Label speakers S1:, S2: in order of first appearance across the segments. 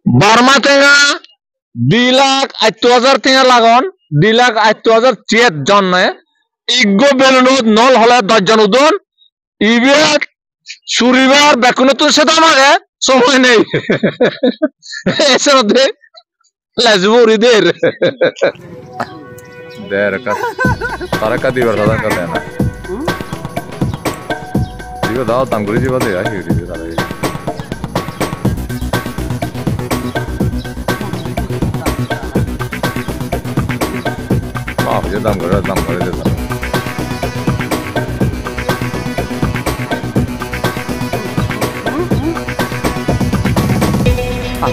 S1: Burma টেঙা 2,80,000 টেঙা lagoon 2,80,000 চেত জন্নে ego balloon নল হলে 10 জন উদন ইবের সুরিবার বেকুনতুর সাথে আমাকে সময় নেই এসে মধ্যে লাজবুরিদের
S2: তারা কা দিবার দাদা কা দেনা দিও দাও দাম করে দিবা দে আই দিবে তারা বাপ যে দাম করে দে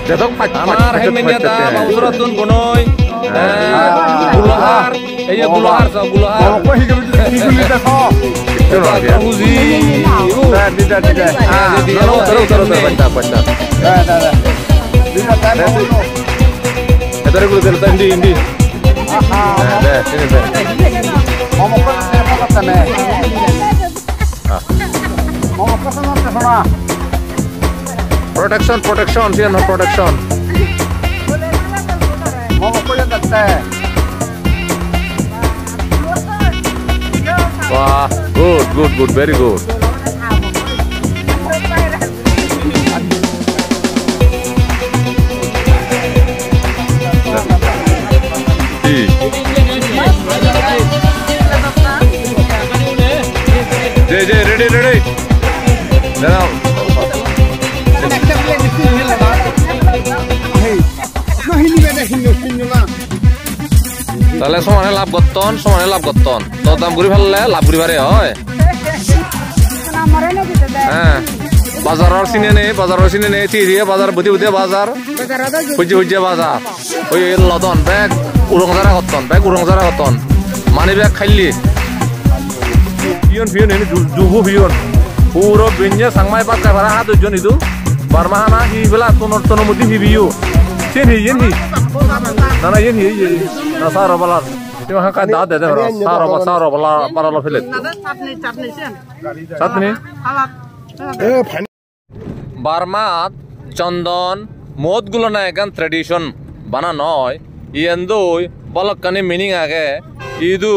S2: Jadok
S3: Amar hemenyata mausuratun gunoi gulahar iya gulahar sa gulahar uzi terus baca indi
S2: protection sih no protection wah good very good ready now তাহলে সমানে লাভ করতন তো দাম ঘুরি ফেললে লাভ ঘুরি পারে হয় হ্যাঁ বাজারের চিনে নেই তিরিয়ে বাজার বুঝি বাজার বুঝে বাজার ওই লদন ব্যাগ উড়ংজারা করতন মানি ব্যাগ খাইলি পিয়ন এনে জুবু পিয়ন পুরো বিঞ্জে সাংমাই পাত ভাড়া হাত দুজন ইদু বারমাহানা হি বেলা তোর মধ্যে হিবিও চেন হি না yen hi na saro balar tu ha ka da de saro balar paralo felet chutney বার্মাত চন্দন মদ গুলো না এখান ট্রেডিশন বানা নয় ইয়েন্দুই বলকানি মিনিং আগে ইদু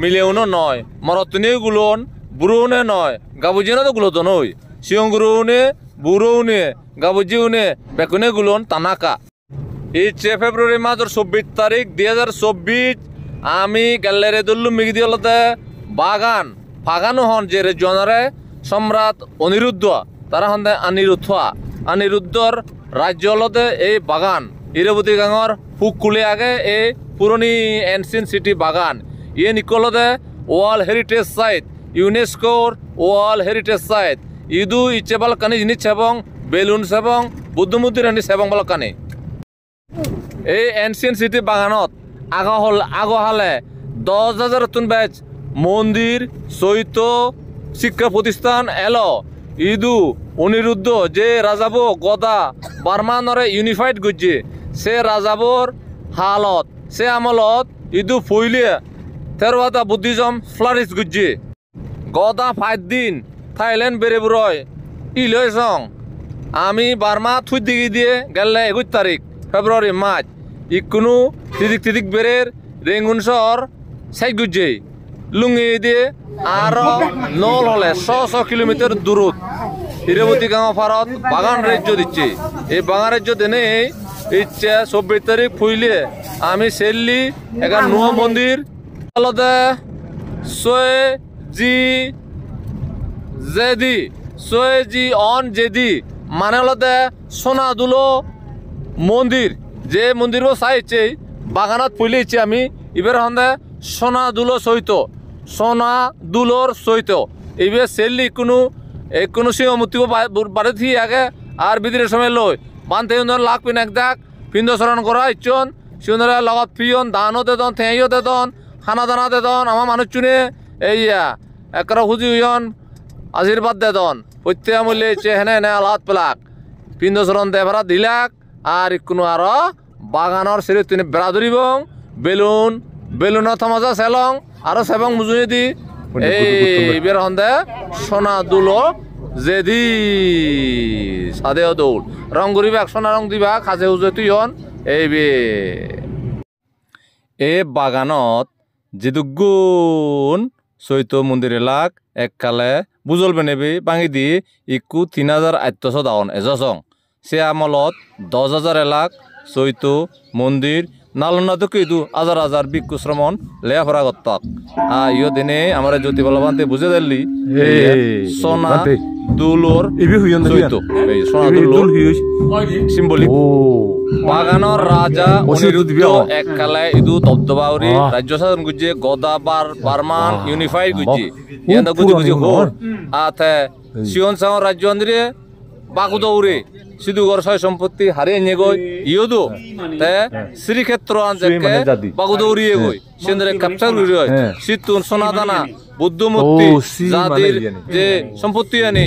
S2: মিলেউনো নয় মরতনি গুলোন বুরুনে নয় গাবুজিনো তো গুলো তো নয় সিয়ংগুরুনে বুরুনে গাবুজিউনে বেকুনে গুলোন তানাকা এই 6 ফেব্রুয়ারি মাসের 24 তারিখ 2024 আমি গ্যালারি দুল্লু মিগদি হলতে বাগানো হন যে জনরে সম্রাট অনিরুদ্ধ তারা হন্দে অনিরুদ্ধর রাজ্য হলতে এই বাগান ইরবতী গাঙর ফুক কুলে আগে এই পুরনি এনসিয়েন্ট সিটি বাগান ইয়ে নিকলতে ওয়ার্ল্ড হেরিটেজ সাইট ইউনেস্কোর ওয়ার্ল্ড হেরিটেজ সাইট ইদু ইচ্ছেবাল কানি জিনিস এবং বেলুন এবং বুদ্ধমূর্তি রানি এবং বালকানি এই এনসিয়েন্ট সিটি বাগানত আগহালে 10,000 নতুন ব্যাচ মন্দির চৈত্য শিক্ষা প্রতিষ্ঠান এলো ইদু অনিরুদ্ধ যে রাজাবো গদা বার্মানরে ইউনিফাইড গুজে সে রাজাবোর হালত সে আমলত ইদু ফইলে থেরওয়াদা বুদ্ধিজম ফ্লারিশ গুজে গদা 5 দিন থাইল্যান্ড বেরেবুরয় ইলয় সং আমি বার্মা থুই দিগি দিয়ে গেলে 21 তারিখ ফেব্রুয়ারি মার্চ ইকুনু তিদিক বেরের রেঙ্গুন শহর সাই গুজে লুঙ্গি দিয়ে আরো নল হলে 100 কিলোমিটার দূরত হিরেবতী গাঁও ভারত বাগান রাজ্য দিচ্ছে এই বাগান রাজ্য দেনে ইচ্ছে 24 তারিখ ফুইলে আমি সেললি একটা নুয়া মন্দির আলাদা সোয়েজি অন জেদি মানে হলতে সোনা দুলো মন্দির যে মন্দির চাইছে বাগানত ফুইলেছে আমি এবার হন্দে সোনা দুলোর সহিত এবার সেললি কোনো সিংহমূর্তি বাড়ি থি আগে আর বিদিরের সময় লই বানতে লাখ পিন একদাক পিণ্ডচরণ করা ইচ্ছন সিন্দরে লগত পিয়ন দানও দেদন থেঁইও দেদন খানা দানা দেদন আমার মানুষ চুনে এইয়া একরা খুঁজি হইন আশীর্বাদ দেদন প্রত্যেক মূল্যে হেনে আলাদ পেলাক পিণ্ডচরণ দেভরা দিলাক আর কোনো আরো বাগানের সেরে তিনি বেড়া ধরিব বেলুন থমজা সেলং আরো সেবং মুজুনি দি এই বের হন্দে সোনা দুলো জেদি সাদেও দৌল রং করিবা সোনা রং দিবা খাজে উজে তুই হন এই বে এ বাগানত যেদুগুণ চৈত মন্দির এলাক এককালে বুজল বেনেবি বাঙি দি ইকু 3800 দাওন এজসং সে আমলত 10,000 এলাক চৈত মন্দির নালনাতো কিন্তু হাজার হাজার ভিক্ষু শ্রমণ লেয়া ফরা গত্তাক ইয় দিনে আমার জ্যোতি বলবান্তে বুঝে দিল্লি সোনা দুলোর চৈত এই সোনা দুলোর সিম্বলিক বাগানৰ রাজা অনিরুদ্ধ এককালে ইদু দবদবাউরি রাজ্য শাসন গুজে গদা বারমান ইউনিফাইড গুজি ইয়ান্দা গুজি গুজি হোর আথে সিয়ন সাং রাজ্য আন্দিরে বাকুদৌরে সিধুগড় সয় সম্পত্তি হারিয়ে নিয়ে গই ইয়দু তে শ্রীক্ষেত্র আনজেকে বাগুদৌরিয়ে গই সেন্দ্রে ক্যাপচার করি হয় সিতুন সোনাদানা বুদ্ধ মূর্তি জাতির যে সম্পত্তি আনি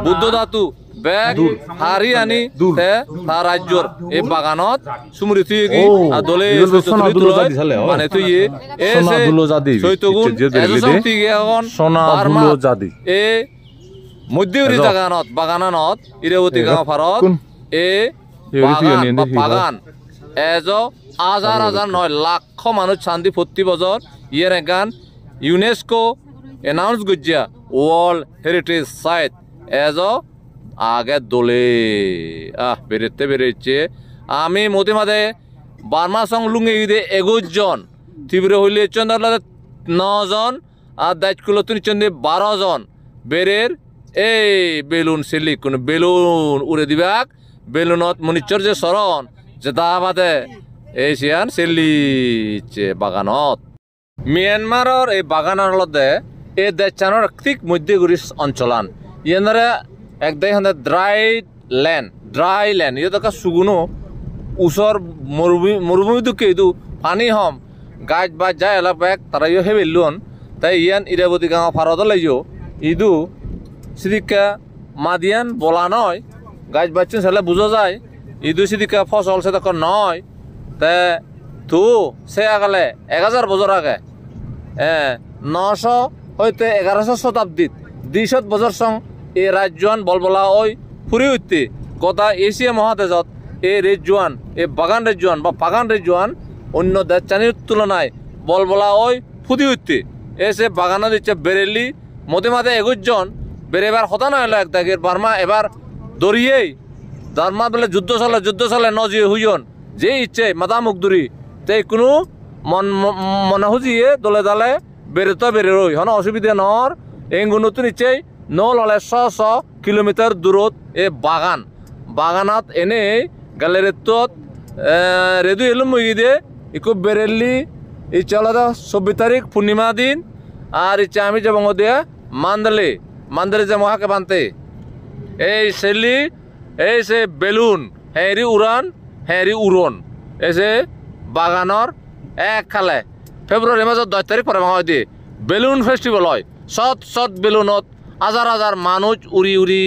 S2: বুদ্ধ ধাতু ব্যাগ হারি আনি তে তার রাজ্যর এই বাগানত সুমৃতি কি দলে মানে তুই এসে চৈতগুণ এজসন্তি গেগন সোনা দুলো জাদি এ মধ্যউরি জাগানত বাগানানত ইরেবতী গাঁও ফারত এ বাগান এজ হাজার হাজার নয় লাখ মানুষ শান্তি প্রতি বছর ইয়ের গান ইউনেস্কো এনাউন্স গজ্জা ওয়ার্ল্ড হেরিটেজ সাইট এজ আগে দোলে বেরেতে বেরেছে আমি মধ্যে মাঝে বার্মা সং লুঙ্গে দে 21 জন তীব্র হইলে চন্দ্র 9 জন আর দায়িত্বগুলো তুমি চন্দ্রে 12 জন বেরের এই বেলুন সিলি কোন বেলুন উড়ে দিবাক বেলুনত মনিচর যে সরণ যে দাবাদে এই সিয়ান সিলিছে বাগানত মিয়ানমারর এই বাগানের লদে এই দেশানোর ঠিক মধ্যগুড়ি অঞ্চলান ইয়ানরে একদাই হন্দে ড্রাই ল্যান্ড ইয়ে তো সুগুনো উসর মরুভূমি দুঃখে ইদু পানি হম গাছ বা যায় এলাক ব্যাগ তারা ইয়ে হে বেলুন তাই ইয়ান ইরাবতী গাঁও ফারত লাইও ইদু সিদিকা মাদিয়ান বলা নয় গাছ বাচ্চুন সেলে বুঝা যায় ইদু সিদিকা ফসল সে তখন নয় তে তু সে আগালে 1000 বছর আগে 900 হইতে 1100 শতাব্দীত 200 বছর সং এই রাজ্যান বলবলা ওই ফুরি উঠতে গোটা এশিয়া মহাদেশত এই রেজুয়ান এই বাগান রেজুয়ান বা বাগান রেজুয়ান অন্য দেশানির তুলনায় বলবলা ওই ফুদি উঠতে এসে বাগান দিচ্ছে বেরেলি মধ্যে মাঝে 21 জন বেরেবার হতা নয় এক দাগের বার্মা এবার দরিয়েই বার্মা বলে যুদ্ধ চলে নজিয়ে হুইয়ন যে ইচ্ছে মাদা মুখদুরি তাই কোনো মনে হুজিয়ে দলে দালে বেরোতে বেরোই হন অসুবিধা নর এগুলো নিশ্চয়ই নল হলে 100 কিলোমিটার দূরত এ বাগানত এনে গ্যালারিত রেদু এলুম মুগি দে ইকো বেরেলি ইচ্ছা আলাদা 24 তারিখ পূর্ণিমা দিন আর ইচ্ছা আমি যাব দিয়া মান্দালে যে মহাকে বানতে এই সেলি এই সে বেলুন হেরি উড়ন এই যে বাগানর একখালে ফেব্রুয়ারি মাসের 10 তারিখ পরে ভাঙা দিয়ে বেলুন ফেস্টিভ্যাল হয় শত বেলুনত হাজার মানুষ উড়ি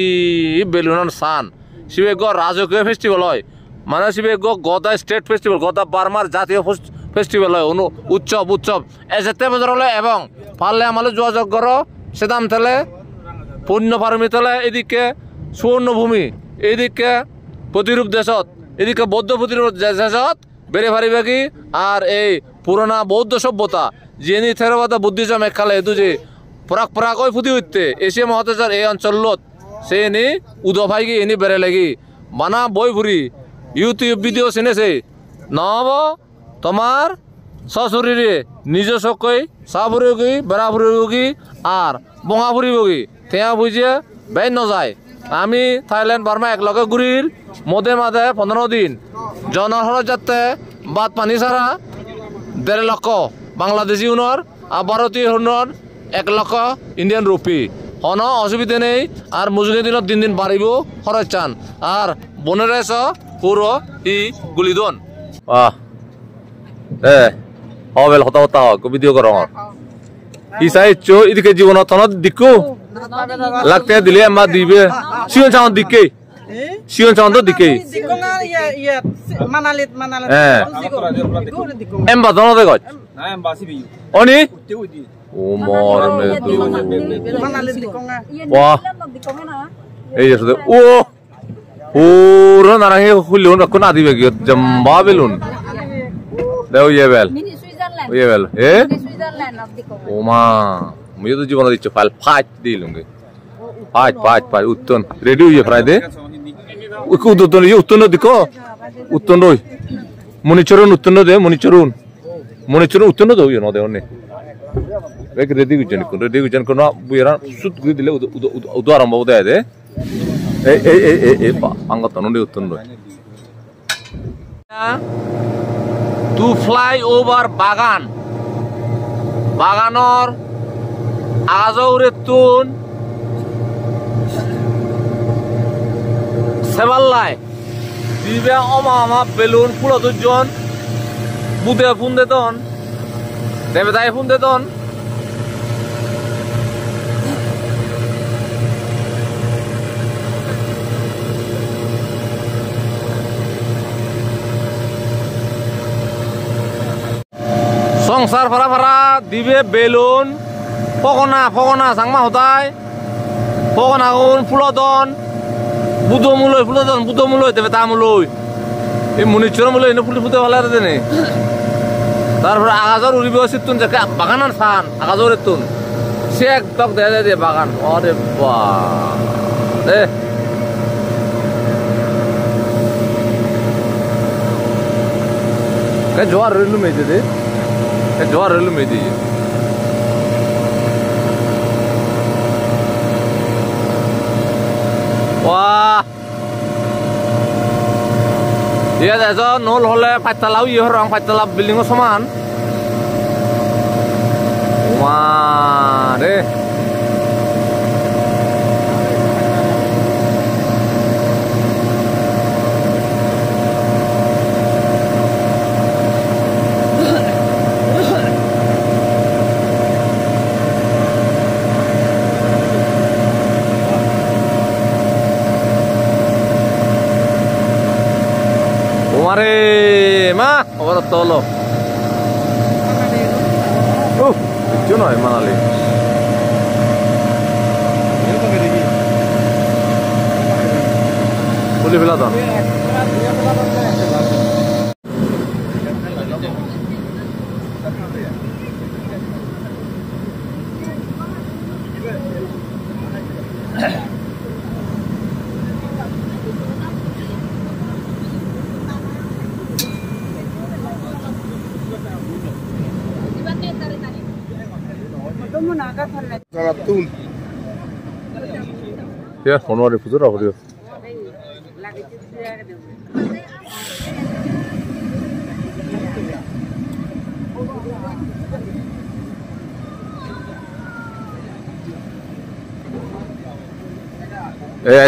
S2: বেলুনের সান শিবেগ রাজকীয় ফেস্টিভ্যাল হয় মানে শিবেগ গদা স্টেট ফেস্টিভ্যাল গদা বার্মার জাতীয় ফেস্টিভ্যাল হয় উৎসব যেতে বছর হলে এবং পারলে আমাদের যোগাযোগ করো সেদাম থেলে পূর্ণ পারমি থেলে এদিকে সুবর্ণভূমি এদিকে প্রতিরূপ দেশত এদিকে বৌদ্ধ প্রতিরূপ দেশত বেড়ে পারিবে কি আর এই পুরোনা বৌদ্ধ সভ্যতা যিনি থেরবাদা বুদ্ধিজম একখালে এদু যে পরাক ওই ফুটি উঠতে এশিয়া মহাদেশের এই অঞ্চলত সে এনে উদভাই গিয়ে এনে বেড়ে লাগি বানা বই ফুরি ইউটিউব ভিডিও চিনেছে নহব তোমার সশরীরে নিজস্বকৈ চাহ ফুরিবগি বেড়া ফুরিবগি আর বঙা ফুরিবগি তেয়া বুঝিয়ে বেই নযায় আমি থাইল্যান্ড বার্মা একলগে ঘুরির মধ্যে 15 দিন জনসরত যাতে বাদ পানি ছাড়া 1.5 লক্ষ বাংলাদেশি হুনর আর ভারতীয় হুনর 1 লক্ষ ইন্ডিয়ান রুপি হন অসুবিধা নেই আর মজুরি দিনত দিন বাড়িব খরচ চান আর বনের পুরো গুলিদন হবেল হতা ভিডিও কর ইসাই চো এদিকে জীবনত দিকু লাগতে দিলে আমার দিবে সিয়ন চাওন দিকে এম বাদন দে গজ অনি Umur itu.
S4: Wah.
S2: Eh ya sudah. Oh. Pura narangnya hulun aku nadi bagi jamba belun. Dah iya bel.
S4: Mini Switzerland.
S2: Iya bel. Eh?
S4: Mini Switzerland of the Congo.
S2: Oma. Mui tu জীবনে দিচ্ছ ফাল fight দিলুঙ্গে fight উত্তন ready হইয়ে Friday উকু উত্তন ইয়ে উত্তন দিকো উত্তন রই মনিচরণ উত্তন দে মনিচরণ উত্তন দে ইয়ে ন দে অনে bake ready গুজন কোন বুইরা সুত গুই দিলে উদ আরম্ভ দে দে এ আঙ্গত নন্ডে উত্তন রই টু ফ্লাই ওভার বাগানর আজৌরেতুন সেবাল্লাই দিবে অমা বেলুন পুরো দুজন বুদে ফোন দেতন দেবে তাই ফোন দেতন সংসার ফারা দিবে বেলুন ফগনা সাংমা হতাই ফগনা ফুলদন বুধ মুলই দেবে তা মুলই এই মনিচর মুলই এনে ফুলতে ভালো আছে নে তারপরে আগাজর উড়িবে সিতুন যে বাগানার সান আগাজর তুন সে এক টক দে বাগান আরে বাহ দে কে জোয়ার রেলু মেদে দে কে জোয়ার রেলু মেদে Wah, iya deh, nol oleh fatalau iya orang fatalab building Osman. Wah, deh. Mare, mah, orang tolo. Itu noy mana le? Boleh bela tak? Ya, ono ada putar apa dia?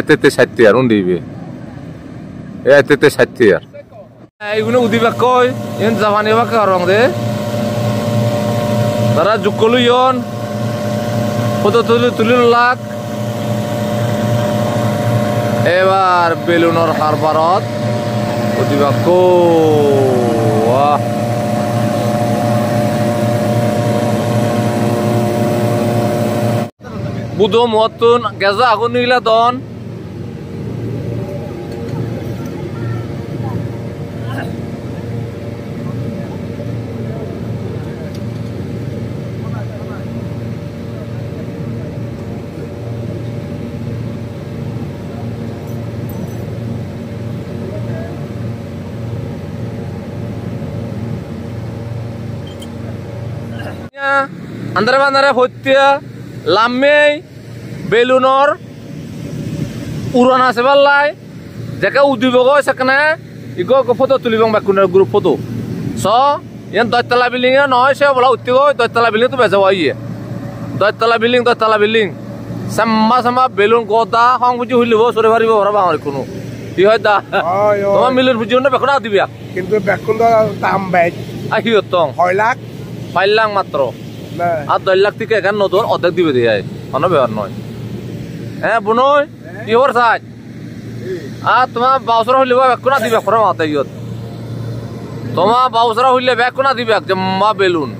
S2: Tete sattiar undi be. Tete sattiar. Iguna udi bakoy, yan zawani bakarong de. Tara jukulu yon. Foto তুলিল লাগ এবার বেলুনর হারবারত অতিবাক্য বুধ মতুন গেজা আগুন নিলা দন Andare bandare hottia lamme belunor urana seballai jaka udibogo sakna igo ko photo tulibang bakunar group photo so yan doitala building ya noy se bola uttigo doitala building to beja waiye doitala building sama belun goda hong buji hulibo sore baribo ora bangari kuno কি হয় দা তোমার মিলের বুঝিও বেকনা দিবিয়া
S5: কিন্তু বেকুন দাম by
S2: আহিও তং
S5: 6 লাখ
S2: 5 লাখ মাত্র আর 10 লাখ থেকে এখান নতুন অর্ধেক দিবে দিয়ে কোনো ব্যাপার নয় হ্যাঁ বুনই কি হর সাজ আর তোমার বাউসরা হইলে বেকনা দিবে ফরা মাতে ইয়ত তোমার বাউসরা হইলে বেকনা দিবে জম্মা বেলুন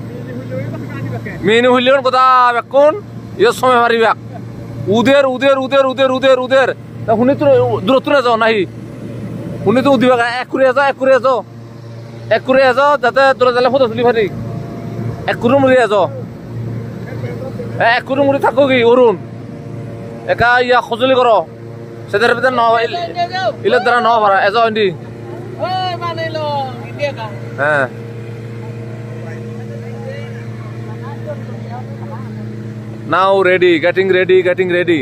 S2: মেনু হইলেন কথা বেকুন ইয়ে সময় মারিবা উদের উদের উদের উদের উদের উদের তা শুনি তো দূরত্ব যাও নাহি শুনি তো উদিবা এক করে যাও যাতে তোরা জালে ফটো তুলি পারি এক করে মুড়ি যাও এক করে মুড়ি থাকো কি অরুণ একা ইয়া সজুলি করো সেদের ভিতরে ইলের দ্বারা ন পারা এজ ইন্দি হ্যাঁ now ready getting ready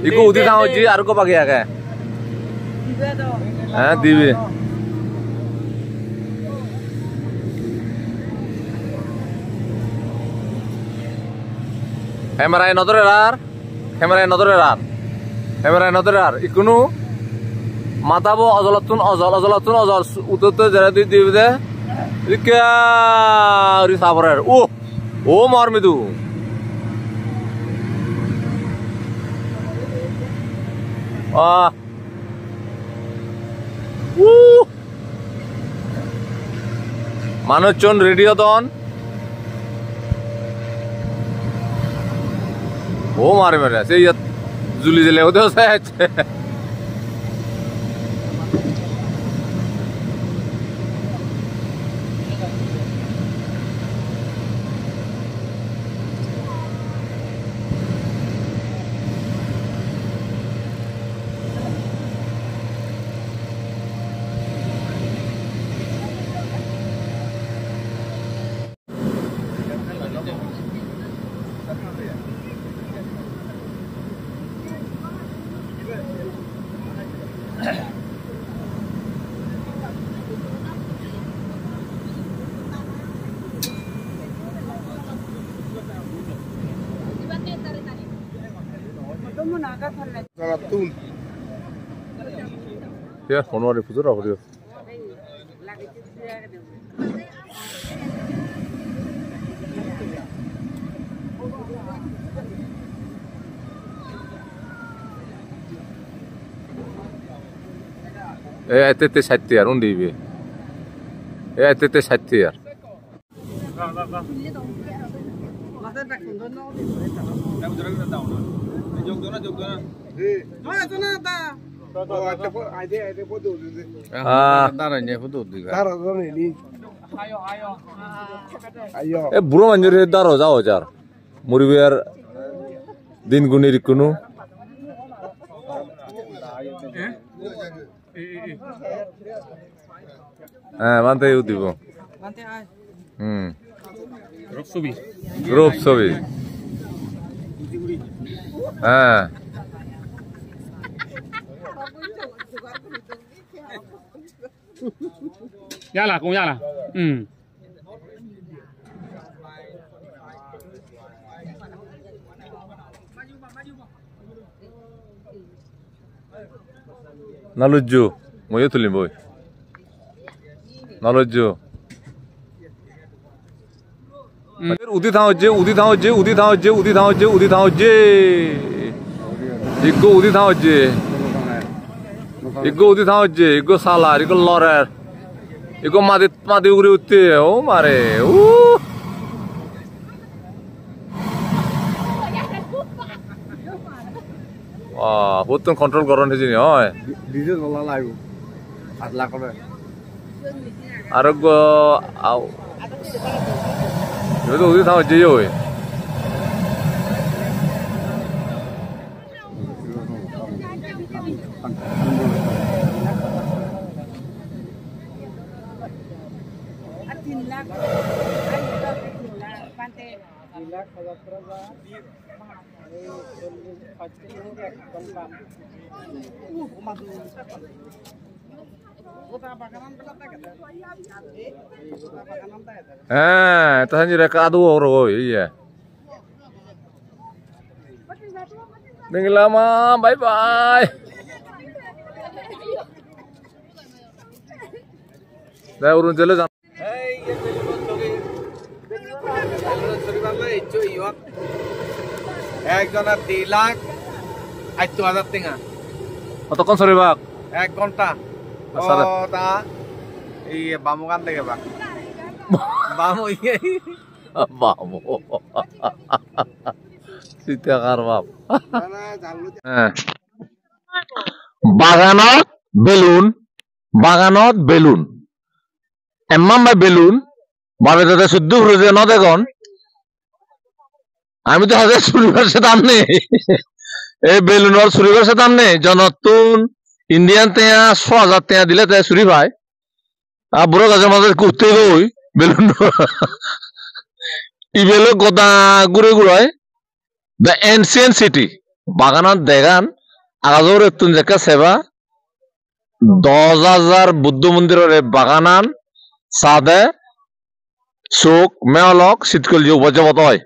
S2: इको उदी था जी आर को बाकी आ गया हाँ दीवे कैमरा नजर यार इकुनु माताबो अजल उतरते जरा दी दीवे दे क्या साबर ओ मार मिदू মানুষজন রেডিও দন ও মারে মেরে সেই জুলি জেলে ওদের Ya, kono ada futur apa dia? Tete satya, undi be. Tete satya. বুড়ো মানুষের দ্বারা যাও যার মুরগির দিন গুণের কোনো হ্যাঁ মানতে দিব রূপ ছবি হ্যাঁ
S3: Yala, kung yala.
S2: Naluju, mau itu limboy. Naluju. Udi thao je. Iko udi thao je, iko salar, iko lorer. Iko mati ugri utti, oh mare. Wah, betul kontrol koron di sini, oh.
S5: Diesel nolak lagi. Atlah kau.
S2: Argo, au. Itu udi thao je yo. Tanya mereka aduh orang iya. Neng lama, bye bye. Dah urun jalan.
S5: একজনের 2,80,000 টাকা
S2: কতক্ষণ চলে বাক
S5: 1 ঘন্টা তা এই বামুগান থেকে বাক Bamo iya.
S2: বাবু সীতাকার বাপ
S1: হ্যাঁ। বাগানত বেলুন এম্মাম ভাই বেলুন বাবে তাতে শুদ্ধ ফুরুজে ন দেখুন আমি তো হাজার চুরিবার সে দাম নেই এই বেলুনের চুরিবার সে দাম নেই জনতুন ইন্ডিয়ান তেয়া 6,000 তেয়া দিলে তাই চুরি ভাই আর বুড়ো গাছের মাঝে কুর্তে গই বেলুন ইবেলো গদা ঘুরে ঘুরায় দ্য এনসিয়েন্ট সিটি বাগানত দেগান আগাজোর এতুন জেকা সেবা 10,000 বুদ্ধ মন্দিরের বাগানান সাদে চোখ মেয়লক শীতকল যে উপজীবত হয়